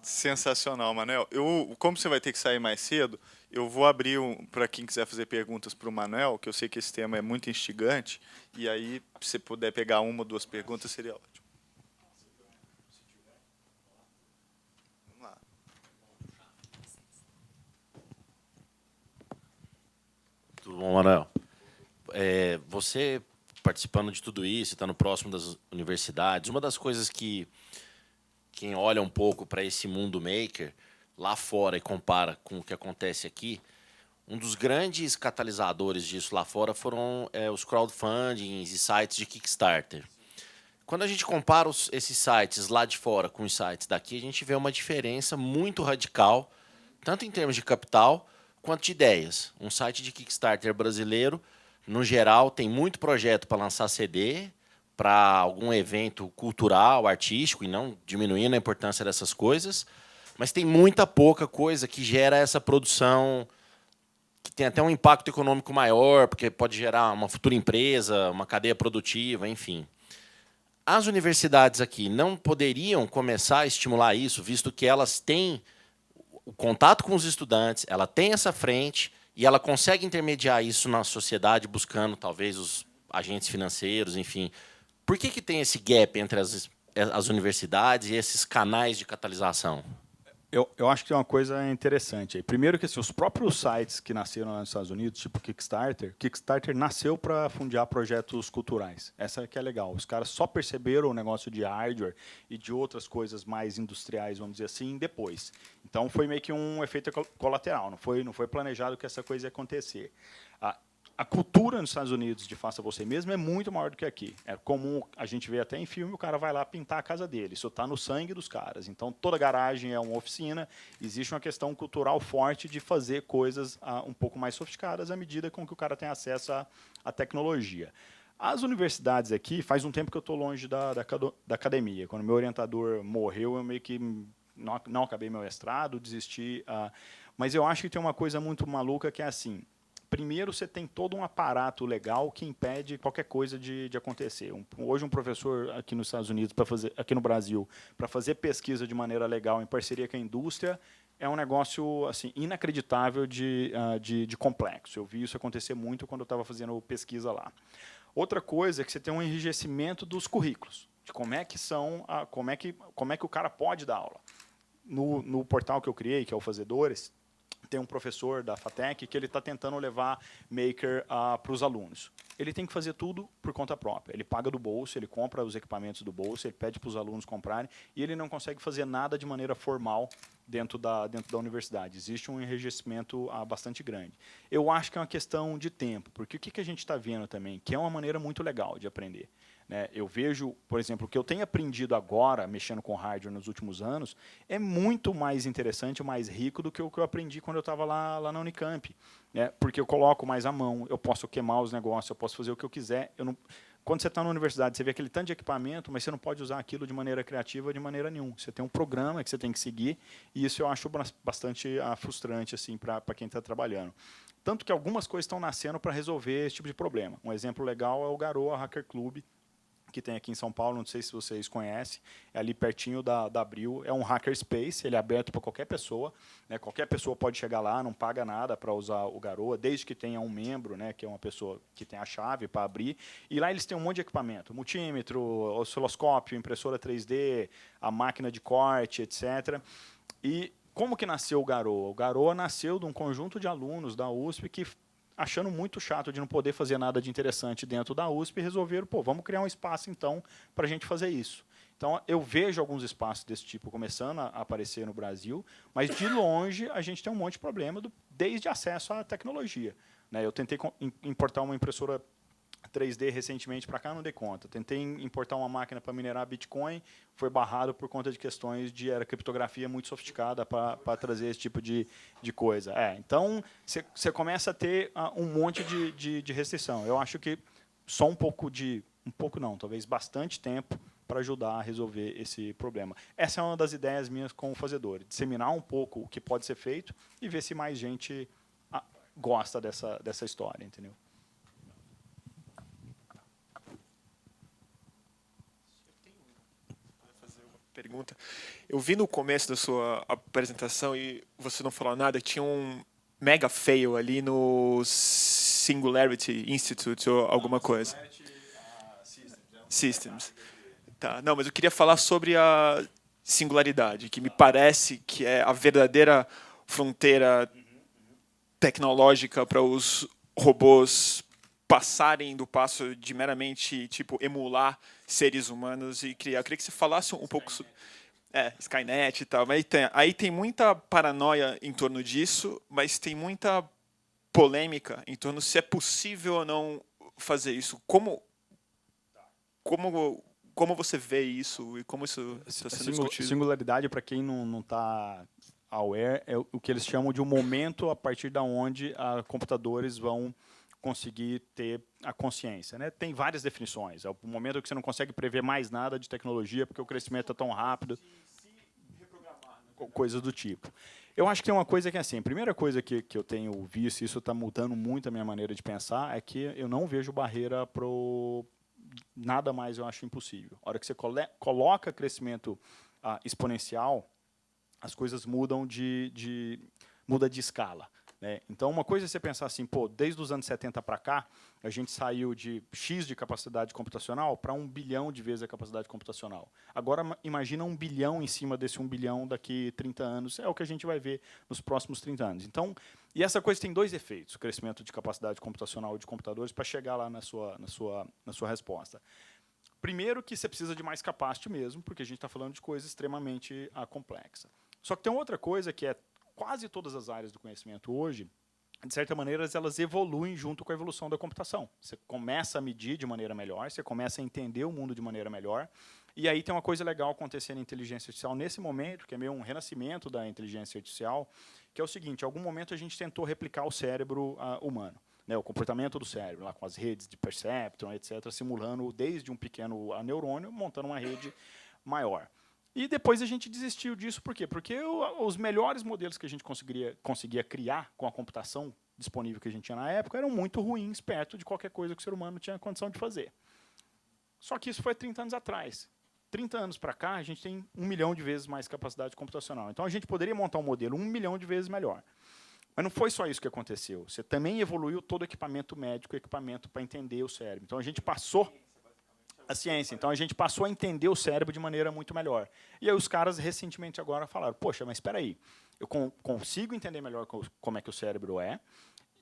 Sensacional, Manuel. Como você vai ter que sair mais cedo, eu vou abrir para quem quiser fazer perguntas para o Manuel, que eu sei que esse tema é muito instigante, e aí, se você puder pegar uma ou duas perguntas, seria ótimo. Vamos lá. Tudo bom, Manuel? Você participando de tudo isso, estando próximo das universidades, uma das coisas que quem olha um pouco para esse mundo maker lá fora e compara com o que acontece aqui, um dos grandes catalisadores disso lá fora foram os crowdfundings e sites de Kickstarter. Quando a gente compara esses sites lá de fora com os sites daqui, a gente vê uma diferença muito radical, tanto em termos de capital quanto de ideias. Um site de Kickstarter brasileiro, no geral, tem muito projeto para lançar CD, para algum evento cultural, artístico, e não diminuindo a importância dessas coisas, mas tem muita pouca coisa que gera essa produção que tem até um impacto econômico maior, porque pode gerar uma futura empresa, uma cadeia produtiva, enfim. As universidades aqui não poderiam começar a estimular isso, visto que elas têm o contato com os estudantes, ela tem essa frente e ela consegue intermediar isso na sociedade, buscando talvez os agentes financeiros, enfim. Por que tem esse gap entre as universidades e esses canais de catalisação? Eu acho que é uma coisa interessante aí. Primeiro que assim, os próprios sites que nasceram lá nos Estados Unidos, tipo Kickstarter nasceu para fundear projetos culturais. Essa que é legal. Os caras só perceberam o negócio de hardware e de outras coisas mais industriais, vamos dizer assim, depois. Então foi meio que um efeito colateral. Não foi planejado que essa coisa ia acontecer. A cultura nos Estados Unidos de faça você mesmo é muito maior do que aqui. É comum, a gente vê até em filme, o cara vai lá pintar a casa dele. Isso está no sangue dos caras. Então, toda garagem é uma oficina. Existe uma questão cultural forte de fazer coisas um pouco mais sofisticadas à medida com que o cara tem acesso à tecnologia. As universidades aqui, faz um tempo que eu estou longe da academia. Quando meu orientador morreu, eu meio que não acabei meu mestrado, desisti. Mas eu acho que tem uma coisa muito maluca que é assim, primeiro, você tem todo um aparato legal que impede qualquer coisa de acontecer. Hoje, um professor aqui nos Estados Unidos, aqui no Brasil, para fazer pesquisa de maneira legal, em parceria com a indústria, é um negócio assim, inacreditável de complexo. Eu vi isso acontecer muito quando eu estava fazendo pesquisa lá. Outra coisa é que você tem um enrijecimento dos currículos, de como é que são, como é que o cara pode dar aula. No portal que eu criei, que é o Fazedores, tem um professor da FATEC que ele está tentando levar Maker para os alunos. Ele tem que fazer tudo por conta própria. Ele paga do bolso, ele compra os equipamentos do bolso, ele pede para os alunos comprarem, e ele não consegue fazer nada de maneira formal dentro da universidade. Existe um enrijecimento bastante grande. Eu acho que é uma questão de tempo, porque o que a gente está vendo também, que é uma maneira muito legal de aprender. Eu vejo, por exemplo, o que eu tenho aprendido agora, mexendo com hardware nos últimos anos, é muito mais interessante, mais rico do que o que eu aprendi quando eu estava lá na Unicamp. Porque eu coloco mais a mão, eu posso queimar os negócios, eu posso fazer o que eu quiser. Quando você está na universidade, você vê aquele tanto de equipamento, mas você não pode usar aquilo de maneira criativa de maneira nenhuma. Você tem um programa que você tem que seguir, e isso eu acho bastante frustrante assim, para quem está trabalhando. Tanto que algumas coisas estão nascendo para resolver esse tipo de problema. Um exemplo legal é o Garoa Hacker Club, que tem aqui em São Paulo, não sei se vocês conhecem, é ali pertinho da Abril, é um hackerspace, ele é aberto para qualquer pessoa, qualquer pessoa pode chegar lá, não paga nada para usar o Garoa, desde que tenha um membro, que é uma pessoa que tem a chave para abrir, e lá eles têm um monte de equipamento, multímetro, osciloscópio, impressora 3D, a máquina de corte, etc. E como que nasceu o Garoa? O Garoa nasceu de um conjunto de alunos da USP que, achando muito chato de não poder fazer nada de interessante dentro da USP, resolveram, vamos criar um espaço, então, para a gente fazer isso. Então, eu vejo alguns espaços desse tipo começando a aparecer no Brasil, mas, de longe, a gente tem um monte de problema, desde acesso à tecnologia. Eu tentei importar uma impressora 3D recentemente para cá, não dei conta. Tentei importar uma máquina para minerar Bitcoin, foi barrado por conta de questões de criptografia muito sofisticada para trazer esse tipo de coisa. Então, você começa a ter um monte de restrição. Eu acho que só um pouco não, talvez bastante tempo para ajudar a resolver esse problema. Essa é uma das ideias minhas com o Fazedor, disseminar um pouco o que pode ser feito e ver se mais gente gosta dessa história, entendeu? pergunta. Eu vi no começo da sua apresentação, e você não falou nada, tinha um mega fail ali no Singularity Institute ou alguma coisa. Systems. Tá, não, mas eu queria falar sobre a singularidade, que me parece que é a verdadeira fronteira tecnológica para os robôs passarem do passo de meramente tipo emular seres humanos e criar. Eu queria que você falasse um pouco sobre Skynet e tal. Mas aí tem muita paranoia em torno disso, mas tem muita polêmica em torno se é possível ou não fazer isso. Como você vê isso e como isso está sendo discutido? Singularidade, para quem não está aware, é o que eles chamam de um momento a partir da onde computadores vão conseguir ter a consciência, né? Tem várias definições. É o momento que você não consegue prever mais nada de tecnologia porque o crescimento é tão rápido, coisas do tipo. Eu acho que tem uma coisa que é assim, a primeira coisa que eu tenho visto, e isso está mudando muito a minha maneira de pensar, é que eu não vejo barreira para nada mais, eu acho impossível. A hora que você coloca crescimento exponencial, as coisas mudam muda de escala. Né? Então, uma coisa é você pensar assim, pô, desde os anos 70 para cá, a gente saiu de X de capacidade computacional para 1 bilhão de vezes a capacidade computacional. Agora, imagina 1 bilhão em cima desse 1 bilhão daqui 30 anos, é o que a gente vai ver nos próximos 30 anos. Então, e essa coisa tem dois efeitos, o crescimento de capacidade computacional de computadores, para chegar lá na sua resposta. Primeiro que você precisa de mais capacity mesmo, porque a gente está falando de coisa extremamente complexa. Só que tem outra coisa que é quase todas as áreas do conhecimento hoje, de certa maneira, elas evoluem junto com a evolução da computação. Você começa a medir de maneira melhor, você começa a entender o mundo de maneira melhor, e aí tem uma coisa legal acontecendo na inteligência artificial nesse momento, que é meio um renascimento da inteligência artificial, que é o seguinte, em algum momento a gente tentou replicar o cérebro humano, né, o comportamento do cérebro, lá com as redes de perceptron, etc., simulando desde um pequeno neurônio, montando uma rede maior. E depois a gente desistiu disso, por quê? Porque os melhores modelos que a gente conseguia criar com a computação disponível que a gente tinha na época eram muito ruins perto de qualquer coisa que o ser humano tinha condição de fazer. Só que isso foi 30 anos atrás. 30 anos para cá, a gente tem 1 milhão de vezes mais capacidade computacional. Então, a gente poderia montar um modelo 1 milhão de vezes melhor. Mas não foi só isso que aconteceu. Você também evoluiu todo o equipamento médico, equipamento para entender o cérebro. Então, a gente passou a ciência. Então, a gente passou a entender o cérebro de maneira muito melhor. E aí os caras, recentemente agora, falaram, poxa, mas espera aí, eu consigo entender melhor como é que o cérebro é,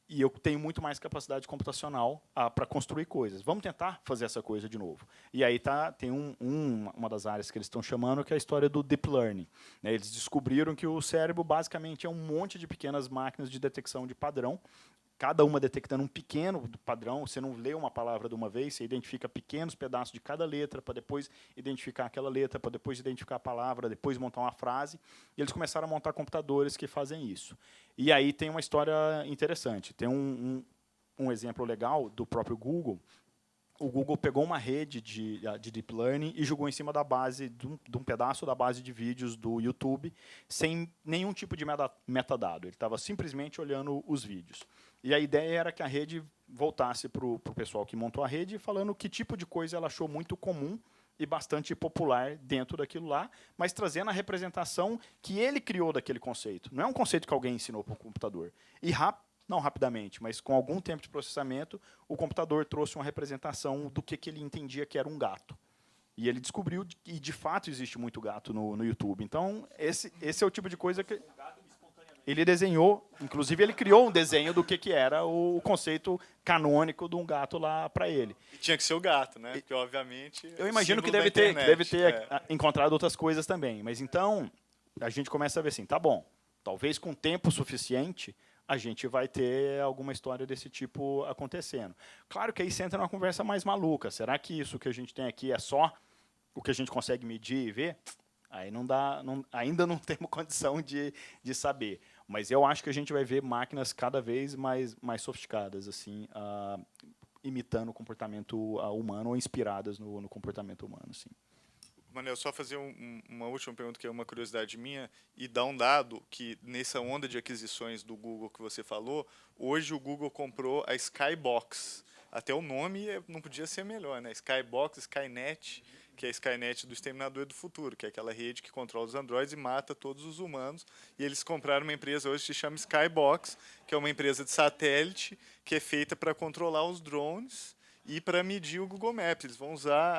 e eu tenho muito mais capacidade computacional para construir coisas. Vamos tentar fazer essa coisa de novo. E aí tem uma das áreas que eles estão chamando, que é a história do Deep Learning. Né? Eles descobriram que o cérebro, basicamente, é um monte de pequenas máquinas de detecção de padrão, cada uma detectando um pequeno padrão. Você não lê uma palavra de uma vez, você identifica pequenos pedaços de cada letra, para depois identificar aquela letra, para depois identificar a palavra, depois montar uma frase. E eles começaram a montar computadores que fazem isso. E aí tem uma história interessante. Tem um exemplo legal do próprio Google. O Google pegou uma rede de Deep Learning e jogou em cima da base, de um pedaço da base de vídeos do YouTube, sem nenhum tipo de metadado. Ele estava simplesmente olhando os vídeos. E a ideia era que a rede voltasse para o pessoal que montou a rede, falando que tipo de coisa ela achou muito comum e bastante popular dentro daquilo lá, mas trazendo a representação que ele criou daquele conceito. Não é um conceito que alguém ensinou para o computador. E não rapidamente, mas com algum tempo de processamento, o computador trouxe uma representação do que ele entendia que era um gato. E ele descobriu que, de fato, existe muito gato no YouTube. Então, esse é o tipo de coisa que ele desenhou, inclusive ele criou um desenho do que era o conceito canônico de um gato lá para ele. E tinha que ser o gato, né? Porque, obviamente, eu imagino que deve ter encontrado outras coisas também. Mas, então, a gente começa a ver assim, tá bom, talvez com tempo suficiente, a gente vai ter alguma história desse tipo acontecendo. Claro que aí você entra numa conversa mais maluca. Será que isso que a gente tem aqui é só o que a gente consegue medir e ver? Aí não dá, ainda não temos condição de saber. Mas eu acho que a gente vai ver máquinas cada vez mais sofisticadas, assim, imitando o comportamento humano ou inspiradas no comportamento humano. Assim. Manel, só fazer uma última pergunta, que é uma curiosidade minha, e dar um dado que, nessa onda de aquisições do Google que você falou, hoje o Google comprou a Skybox. Até o nome não podia ser melhor, né? Skybox, Skynet, que é a Skynet do Exterminador do Futuro, que é aquela rede que controla os androides e mata todos os humanos. E eles compraram uma empresa hoje que se chama Skybox, que é uma empresa de satélite que é feita para controlar os drones e para medir o Google Maps. Eles vão usar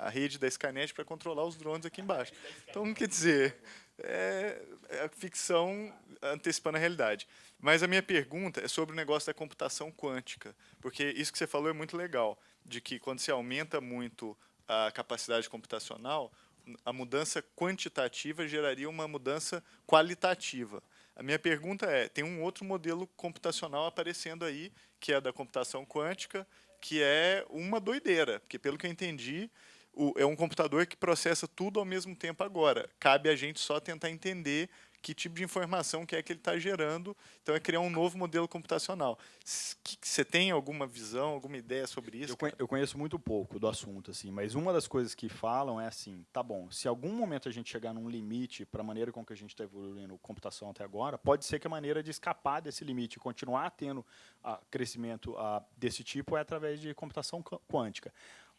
a rede da Skynet para controlar os drones aqui embaixo. Então, quer dizer, é a ficção antecipando a realidade. Mas a minha pergunta é sobre o negócio da computação quântica, porque isso que você falou é muito legal, de que quando se aumenta muito a capacidade computacional, a mudança quantitativa geraria uma mudança qualitativa. A minha pergunta é, tem um outro modelo computacional aparecendo aí, que é a da computação quântica, que é uma doideira, porque, pelo que eu entendi, é um computador que processa tudo ao mesmo tempo agora. Cabe a gente só tentar entender que tipo de informação que é que ele está gerando. Então, é criar um novo modelo computacional. Você tem alguma visão, alguma ideia sobre isso? Eu conheço muito pouco do assunto, assim, mas uma das coisas que falam é assim, tá bom, se algum momento a gente chegar num limite para a maneira com que a gente está evoluindo a computação até agora, pode ser que a maneira de escapar desse limite e continuar tendo crescimento desse tipo é através de computação quântica.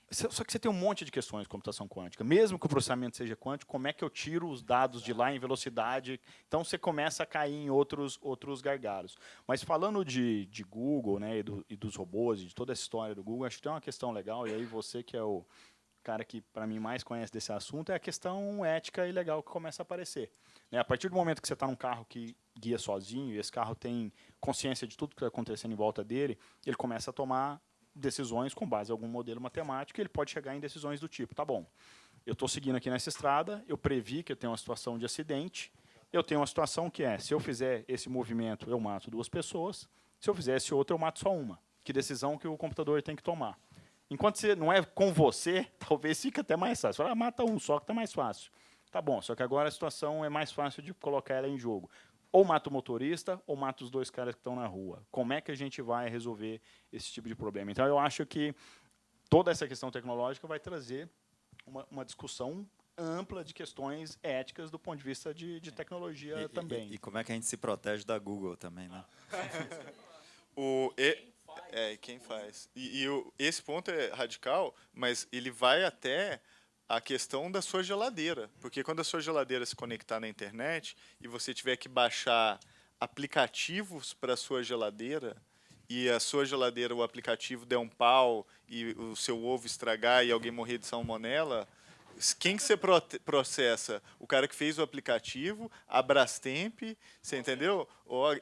Só que você tem um monte de questões de computação quântica. Mesmo que o processamento seja quântico, como é que eu tiro os dados de lá em velocidade? Então, você começa a cair em outros gargalos. Mas falando de Google, né, e dos robôs, e de toda essa história do Google, acho que tem uma questão legal, e aí você que é o cara que, para mim, mais conhece desse assunto, é a questão ética e legal que começa a aparecer. Né, a partir do momento que você está num carro que guia sozinho, e esse carro tem consciência de tudo que está acontecendo em volta dele, ele começa a tomar decisões com base em algum modelo matemático, e ele pode chegar em decisões do tipo, tá bom, eu estou seguindo aqui nessa estrada, eu previ que eu tenho uma situação de acidente, eu tenho uma situação que é, se eu fizer esse movimento, eu mato 2 pessoas, se eu fizer esse outro, eu mato só uma. Que decisão que o computador tem que tomar? Enquanto você não é com você, talvez fique até mais fácil. Fala, mata um só que está mais fácil. Tá bom, só que agora a situação é mais fácil de colocar ela em jogo. Ou mata o motorista, ou mata os 2 caras que estão na rua. Como é que a gente vai resolver esse tipo de problema? Então, eu acho que toda essa questão tecnológica vai trazer uma discussão ampla de questões éticas do ponto de vista de tecnologia também. E como é que a gente se protege da Google também, né? Quem faz? Esse ponto é radical, mas ele vai até a questão da sua geladeira. Porque quando a sua geladeira se conectar na internet e você tiver que baixar aplicativos para a sua geladeira, e a sua geladeira, o aplicativo der um pau e o seu ovo estragar e alguém morrer de salmonela, quem que você processa? O cara que fez o aplicativo, a Brastemp, você entendeu?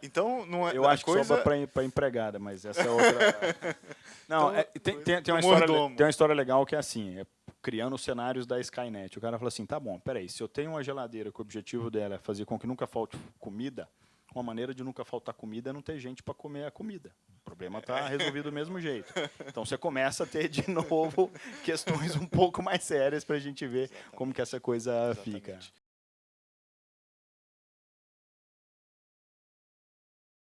Então, não é. Eu acho que só para empregada, mas essa é outra. Não, tem uma história legal que é assim, criando os cenários da Skynet. O cara fala assim, tá bom, peraí, se eu tenho uma geladeira que o objetivo dela é fazer com que nunca falte comida, uma maneira de nunca faltar comida é não ter gente para comer a comida. O problema está resolvido do mesmo jeito. Então, você começa a ter, de novo, questões um pouco mais sérias para a gente ver como que essa coisa fica.